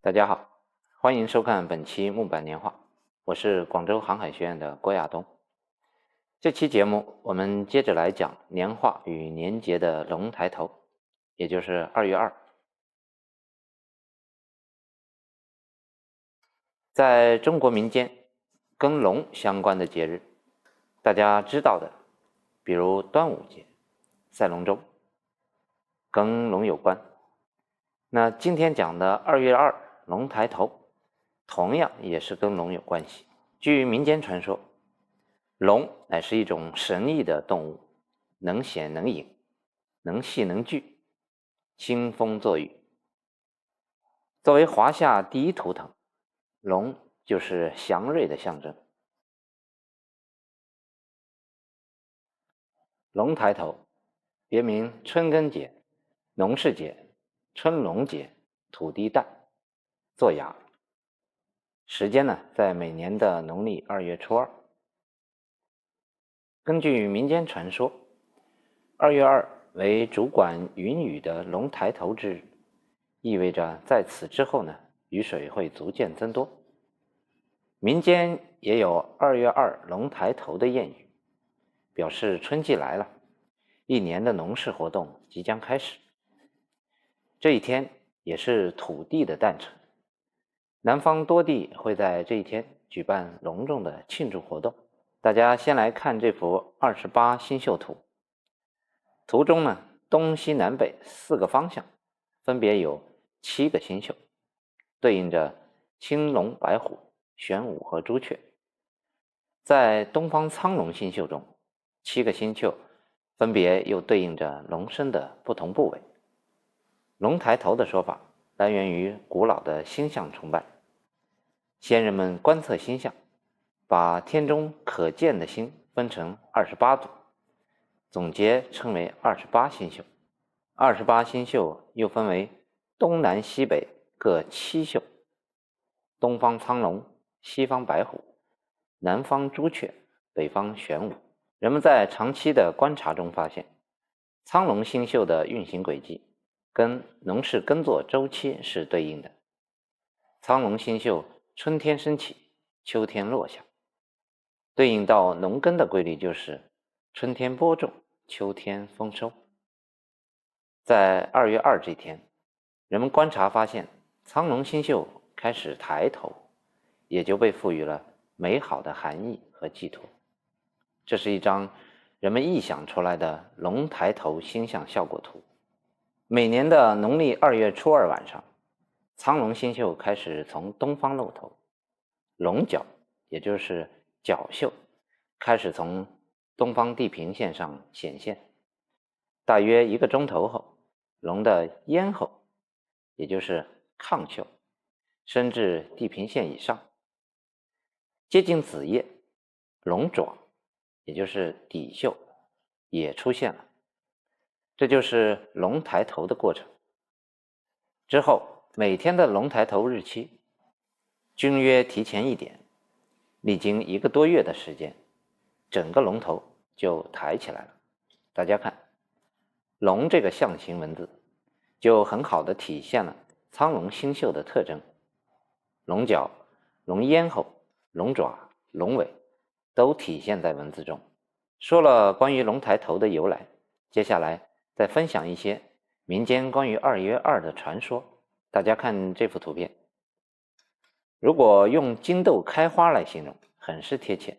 大家好，欢迎收看本期木板年画，我是广州航海学院的郭亚东。这期节目我们接着来讲年画与年节的龙抬头，也就是2月2。在中国民间，跟龙相关的节日，大家知道的，比如端午节、赛龙舟，跟龙有关。那今天讲的2月2龙抬头，同样也是跟龙有关系。据民间传说，龙乃是一种神异的动物，能显能隐，能戏能聚，兴风作雨。作为华夏第一图腾，龙就是祥瑞的象征。龙抬头，别名春耕节、农事节、春龙节、土地诞、作哑。时间呢，在每年的农历2月初2。根据民间传说，2月2为主管云雨的龙抬头之日，意味着在此之后呢，雨水会逐渐增多。民间也有2月2龙抬头的谚语，表示春季来了，一年的农事活动即将开始。这一天也是土地的诞辰，南方多地会在这一天举办隆重的庆祝活动。大家先来看这幅28星宿图，图中呢，东西南北4个方向分别有7个星宿，对应着青龙、白虎、玄武和朱雀。在东方苍龙星宿中，7个星宿分别又对应着龙身的不同部位。龙抬头的说法来源于古老的星象崇拜，先人们观测星象，把天中可见的星分成28组，总结称为28星宿。28星宿又分为东南西北各7宿，东方苍龙，西方白虎，南方朱雀，北方玄武。人们在长期的观察中发现，苍龙星宿的运行轨迹跟农事耕作周期是对应的。苍龙星宿春天升起，秋天落下，对应到农耕的规律就是春天播种，秋天丰收。在2月2这天，人们观察发现，苍龙星宿开始抬头，也就被赋予了美好的含义和寄托。这是一张人们臆想出来的龙抬头星象效果图。每年的农历2月初2晚上，苍龙星宿开始从东方露头，龙角也就是角宿开始从东方地平线上显现。大约1个钟头后，龙的咽后也就是亢宿升至地平线以上，接近子夜，龙爪也就是底宿也出现了。这就是龙抬头的过程。之后每天的龙抬头日期均约提前1点，历经1个多月的时间，整个龙头就抬起来了。大家看，龙这个象形文字就很好的体现了苍龙星宿的特征。龙角、龙咽后、龙爪、龙尾都体现在文字中。说了关于龙抬头的由来，接下来再分享一些民间关于2月2的传说。大家看这幅图片，如果用金豆开花来形容，很是贴切。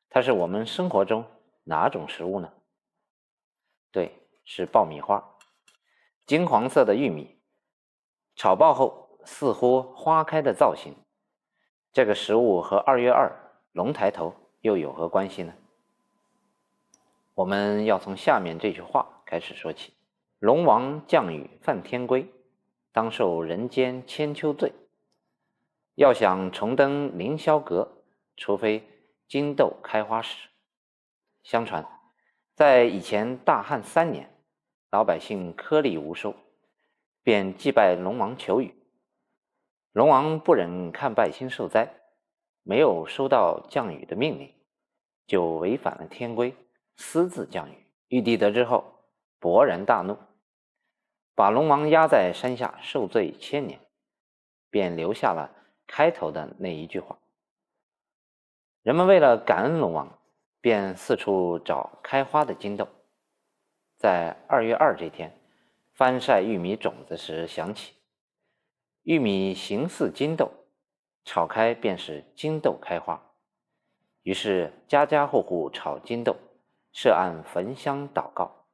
它是我们生活中哪种食物呢？对，是爆米花。金黄色的玉米炒爆后似乎花开的造型，这个食物和2月2龙抬头又有何关系呢？我们要从下面这句话开始说起。龙王降雨犯天规，当受人间千秋罪。要想重登凌霄阁，除非金豆开花时。相传在以前大旱3年，老百姓颗粒无收，便祭拜龙王求雨。龙王不忍看百姓受灾，没有收到降雨的命令，就违反了天规，私自降雨。玉帝得知后勃然大怒，把龙王压在山下受罪1000年。便留下了开头的那一句话。人们为了感恩龙王，便四处找开花的金豆。在2月2这天，翻晒玉米种子时想起，玉米形似金豆，炒开便是金豆开花。于是家家户户炒金豆，设案焚香祷告。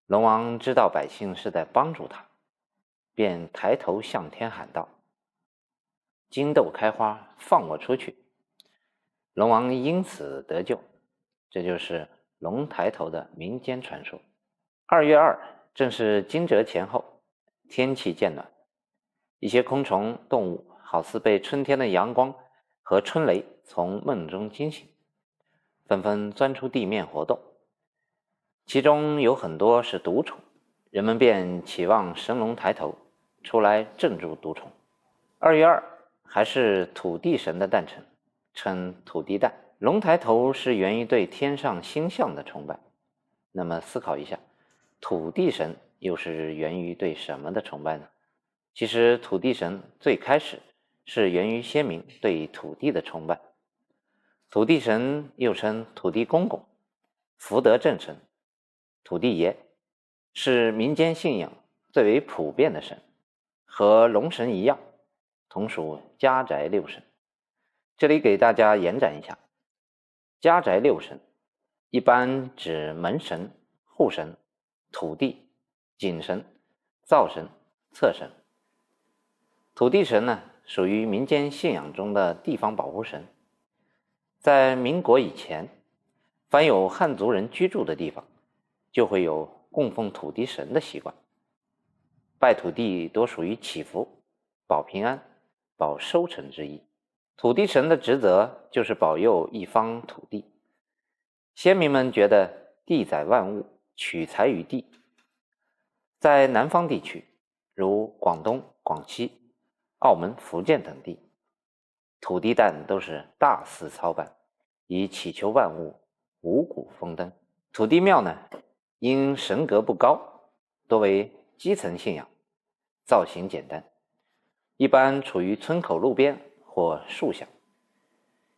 龙王知道百姓是在帮助他，便抬头向天喊道：金豆开花，放我出去！龙王因此得救。这就是龙抬头的民间传说。2月2正是惊蛰前后，天气渐暖，一些昆虫动物好似被春天的阳光和春雷从梦中惊醒，纷纷钻出地面活动，其中有很多是毒虫，人们便期望神龙抬头出来镇住毒虫。2月2还是土地神的诞辰，称土地诞。龙抬头是源于对天上星象的崇拜。那么思考一下，土地神又是源于对什么的崇拜呢？其实土地神最开始是源于先民对土地的崇拜。土地神又称土地公公、福德正神、土地爷，是民间信仰最为普遍的神，和龙神一样，同属家宅六神。这里给大家延展一下，家宅六神一般指门神、户神、土地、井神、灶神、厕神。土地神呢，属于民间信仰中的地方保护神。在民国以前，凡有汉族人居住的地方，就会有供奉土地神的习惯。拜土地多属于祈福、保平安、保收成之意。土地神的职责就是保佑一方土地。先民们觉得地载万物，取材于地。在南方地区，如广东、广西、澳门、福建等地，土地诞都是大肆操办，以祈求万物五谷丰登。土地庙呢，因神格不高，多为基层信仰，造型简单，一般处于村口路边或树下，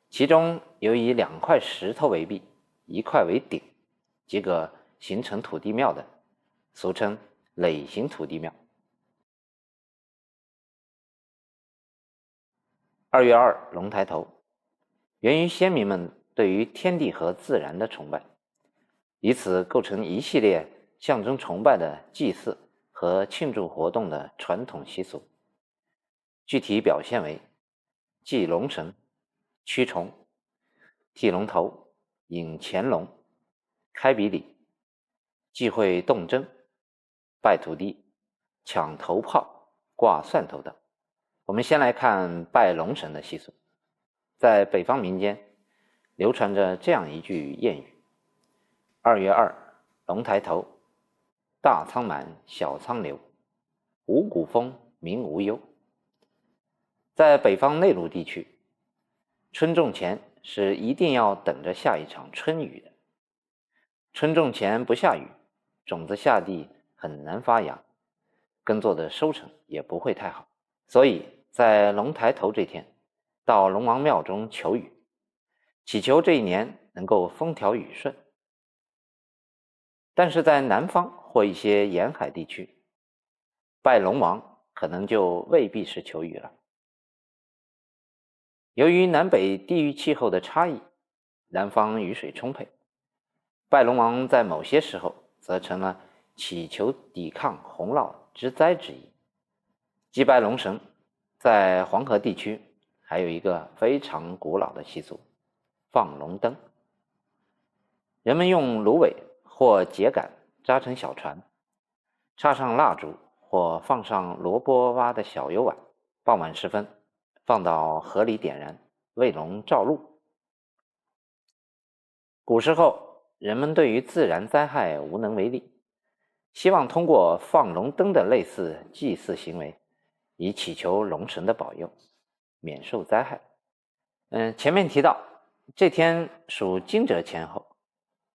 其中有以2块石头为壁，1块为顶，即可形成土地庙的，俗称垒形土地庙。2月2龙抬头，源于先民们对于天地和自然的崇拜，以此构成一系列象征崇拜的祭祀和庆祝活动的传统习俗。具体表现为祭龙神、驱虫、剃龙头、引乾隆、开比礼、忌讳动针、拜土地、抢头炮、挂蒜头等。我们先来看拜龙神的习俗。在北方民间流传着这样一句谚语：2月2龙抬头，大仓满，小仓流，五谷丰，民无忧。在北方内陆地区，春种前是一定要等着下一场春雨的。春种前不下雨，种子下地很难发芽，耕作的收成也不会太好。所以在龙抬头这天，到龙王庙中求雨，祈求这一年能够风调雨顺。但是在南方或一些沿海地区，拜龙王可能就未必是求雨了。由于南北地域气候的差异，南方雨水充沛，拜龙王在某些时候则成了祈求抵抗洪涝之灾之意。祭拜龙神，在黄河地区还有一个非常古老的习俗——放龙灯。人们用芦苇或秸秆扎成小船，插上蜡烛或放上萝卜挖的小油碗，傍晚时分放到河里点燃，为龙照路。古时候，人们对于自然灾害无能为力，希望通过放龙灯的类似祭祀行为，以祈求龙神的保佑，免受灾害。前面提到，这天属惊蛰前后，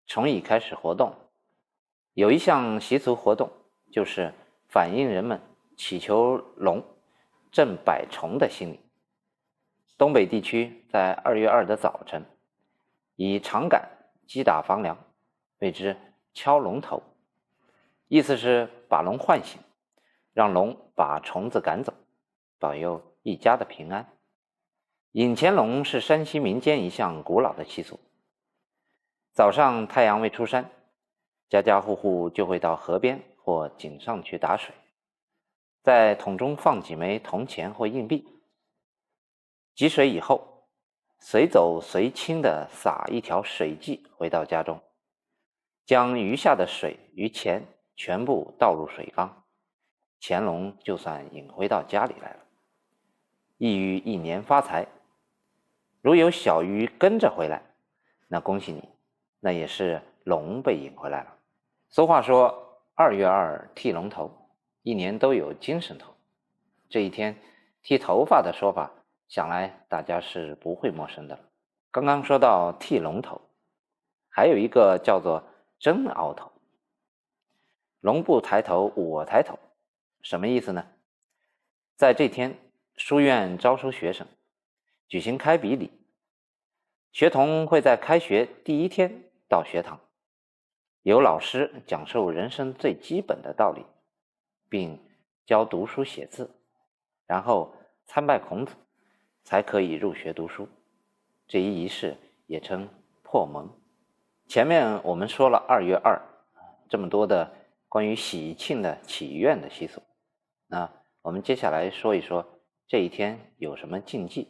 虫蚁开始活动。有一项习俗活动，就是反映人们祈求龙镇百虫的心理。东北地区在2月2的早晨，以长杆击打房梁，谓之敲龙头，意思是把龙唤醒，让龙把虫子赶走，保佑一家的平安。引乾隆是山西民间一项古老的习俗。早上太阳未出山，家家户户就会到河边或井上去打水，在桶中放几枚铜钱或硬币。汲水以后，随走随清地撒一条水迹回到家中，将余下的水与钱全部倒入水缸，乾隆就算引回到家里来了，意欲一年发财。如有小鱼跟着回来，那恭喜你，那也是龙被引回来了。俗话说2月2剃龙头，一年都有精神头。这一天剃头发的说法，想来大家是不会陌生的了。刚刚说到剃龙头，还有一个叫做真鳌头。龙不抬头，我抬头，什么意思呢？在这天，书院招收学生，举行开笔礼，学童会在开学第一天到学堂，由老师讲授人生最基本的道理，并教读书写字，然后参拜孔子，才可以入学读书。这一仪式也称破蒙。前面我们说了2月2这么多的关于喜庆的祈愿的习俗，那我们接下来说一说这一天有什么禁忌。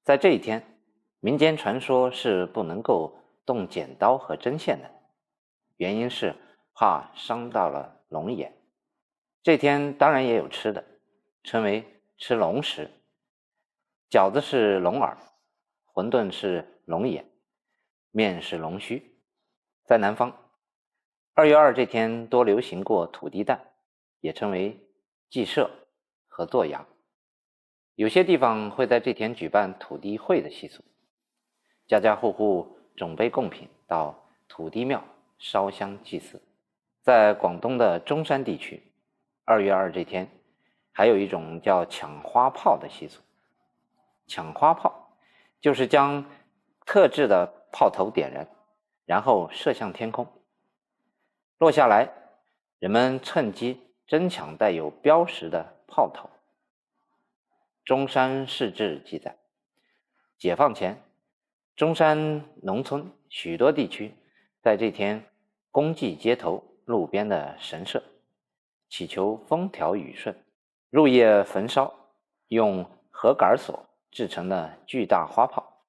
在这一天，民间传说是不能够动剪刀和针线的，原因是怕伤到了龙眼。这天当然也有吃的，称为吃龙食。饺子是龙耳，馄饨是龙眼，面是龙须。在南方，2月2这天多流行过土地诞，也称为祭社和做羊。有些地方会在这天举办土地会的习俗，家家户户准备贡品到土地庙烧香祭祀。在广东的中山地区，2月2这天还有一种叫抢花炮的习俗。抢花炮就是将特制的炮头点燃，然后射向天空，落下来，人们趁机争抢带有标识的炮头。中山市志记载，解放前，中山农村许多地区在这天公祭街头路边的神社，祈求风调雨顺。入夜焚烧用禾杆索制成的巨大花炮，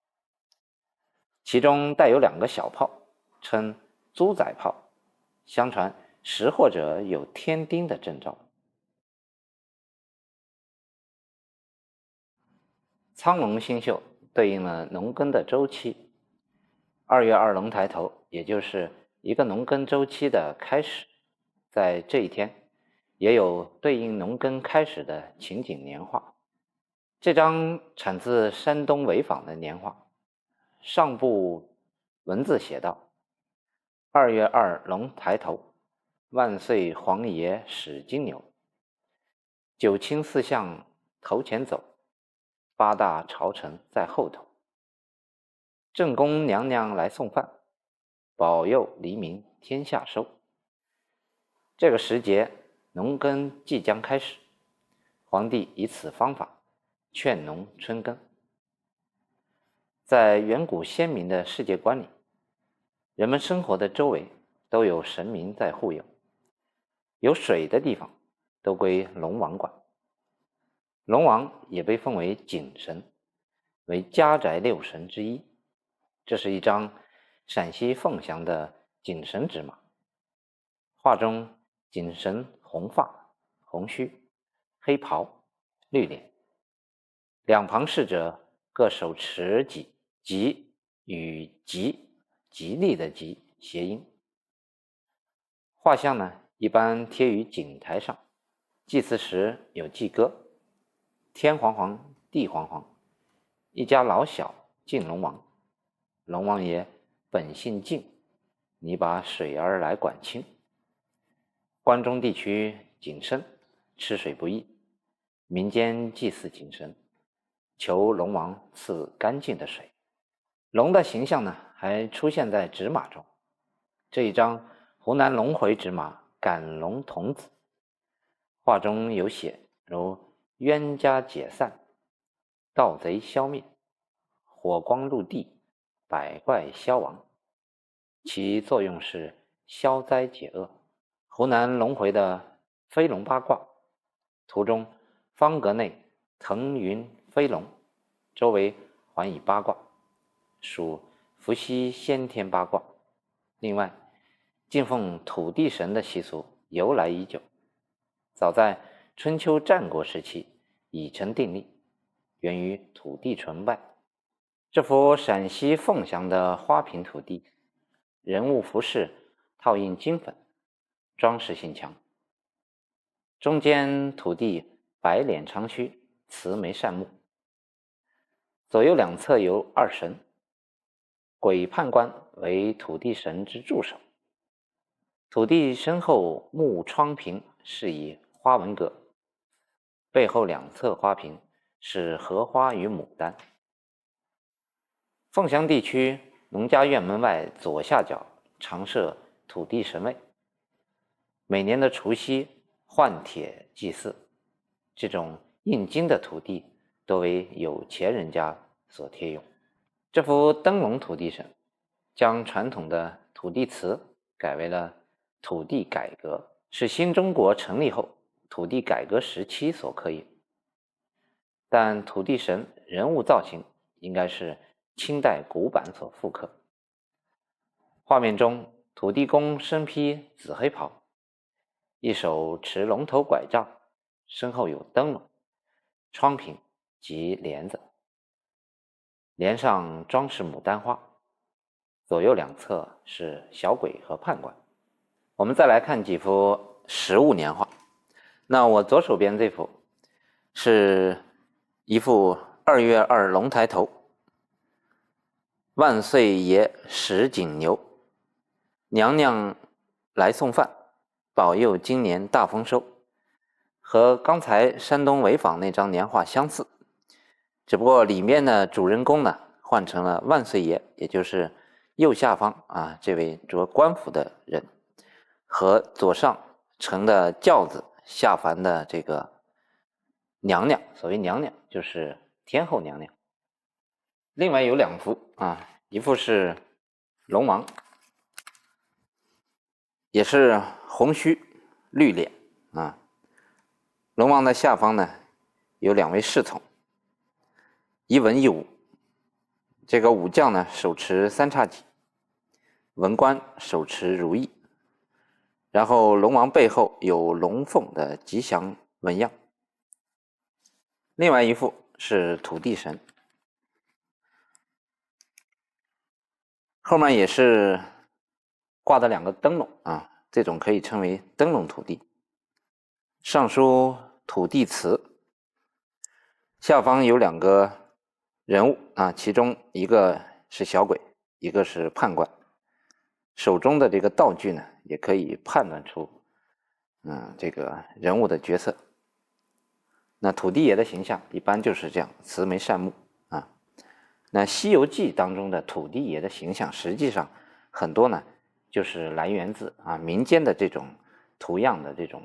其中带有2个小炮，称猪仔炮，相传识货者有添丁的征兆。苍龙星宿对应了农耕的周期，2月2龙抬头，也就是一个农耕周期的开始。在这一天，也有对应农耕开始的情景年画。这张产自山东潍坊的年画，上部文字写道：2月2龙抬头，万岁皇爷使金牛，九卿四相头前走，8大朝臣在后头。正宫娘娘来送饭，保佑黎民天下收。这个时节，农耕即将开始，皇帝以此方法劝农春耕。在远古先民的世界观里，人们生活的周围都有神明在护佑，有水的地方都归龙王管。龙王也被奉为井神，为家宅6神之一。这是一张陕西凤翔的井神纸马，画中井神红发、红须、黑袍、绿脸，两旁侍者各手持戟，戟与吉利的吉谐音。画像呢，一般贴于井台上，祭祀时有祭歌：天皇皇，地皇皇，一家老小敬龙王。龙王爷本姓敬，你把水儿来管清。关中地区井深，吃水不易，民间祭祀井神，求龙王赐干净的水。龙的形象呢，还出现在纸马中。这一张湖南龙回纸马赶龙童子，画中有写如冤家解散，盗贼消灭，火光入地，百怪消亡，其作用是消灾解厄。湖南龙回的飞龙八卦，图中方格内腾云飞龙，周围环以八卦，属伏羲先天八卦。另外，敬奉土地神的习俗由来已久，早在春秋战国时期已成定例，源于土地崇拜。这幅陕西凤翔的花瓶土地，人物服饰套印金粉，装饰性强。中间土地白脸长须，慈眉善目，左右两侧有二神，鬼判官为土地神之助手。土地身后木窗屏是以花纹格，背后两侧花瓶是荷花与牡丹。凤翔地区农家院门外左下角常设土地神位，每年的除夕换帖祭祀。这种印金的土地多为有钱人家所贴用。这幅灯笼土地神将传统的土地祠改为了土地改革，是新中国成立后土地改革时期所刻印。但土地神人物造型应该是清代古版所复刻。画面中，土地公身披紫黑袍，一手持龙头拐杖，身后有灯笼、窗屏及帘子，帘上装饰牡丹花，左右两侧是小鬼和判官。我们再来看几幅实物年画。那我左手边这幅是一幅2月2龙抬头，万岁爷石井牛，娘娘来送饭，保佑今年大丰收，和刚才山东潍坊那张年画相似，只不过里面的主人公呢换成了万岁爷，也就是右下方这位着官服的人，和左上乘的轿子下凡的这个娘娘，所谓娘娘就是天后娘娘。另外有两幅一幅是龙王，也是红须绿脸龙王的下方呢有2位侍从，一文一武。这个武将呢手持3叉戟，文官手持如意，然后龙王背后有龙凤的吉祥纹样。另外一幅是土地神，后面也是挂的2个灯笼这种可以称为灯笼土地，上书土地祠，下方有2个人物其中一个是小鬼，一个是判官，手中的这个道具呢也可以判断出这个人物的角色。那土地爷的形象一般就是这样，慈眉善目那《西游记》当中的土地爷的形象，实际上很多呢就是来源自民间的这种图样的这种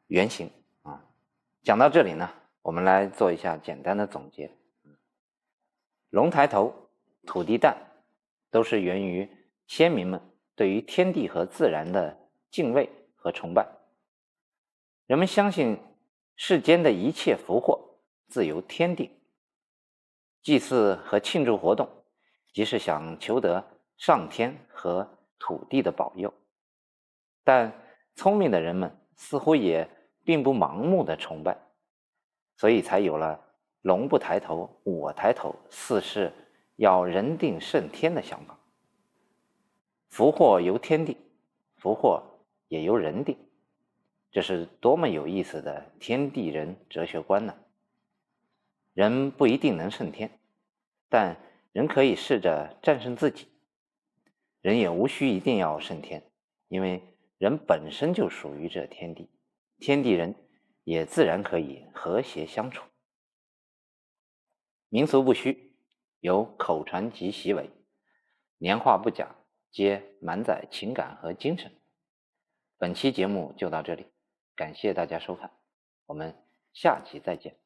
原型讲到这里呢，我们来做一下简单的总结。龙抬头、土地诞都是源于先民们对于天地和自然的敬畏和崇拜。人们相信世间的一切福祸自由天定，祭祀和庆祝活动即是想求得上天和土地的保佑。但聪明的人们似乎也并不盲目的崇拜，所以才有了龙不抬头我抬头，似是要人定胜天的想法。福祸由天定，福祸也由人定，这是多么有意思的天地人哲学观呢？人不一定能胜天，但人可以试着战胜自己。人也无需一定要胜天，因为人本身就属于这天地，天地人也自然可以和谐相处。民俗不虚，有口传即习为，年画不假，皆满载情感和精神。本期节目就到这里，感谢大家收看，我们下期再见。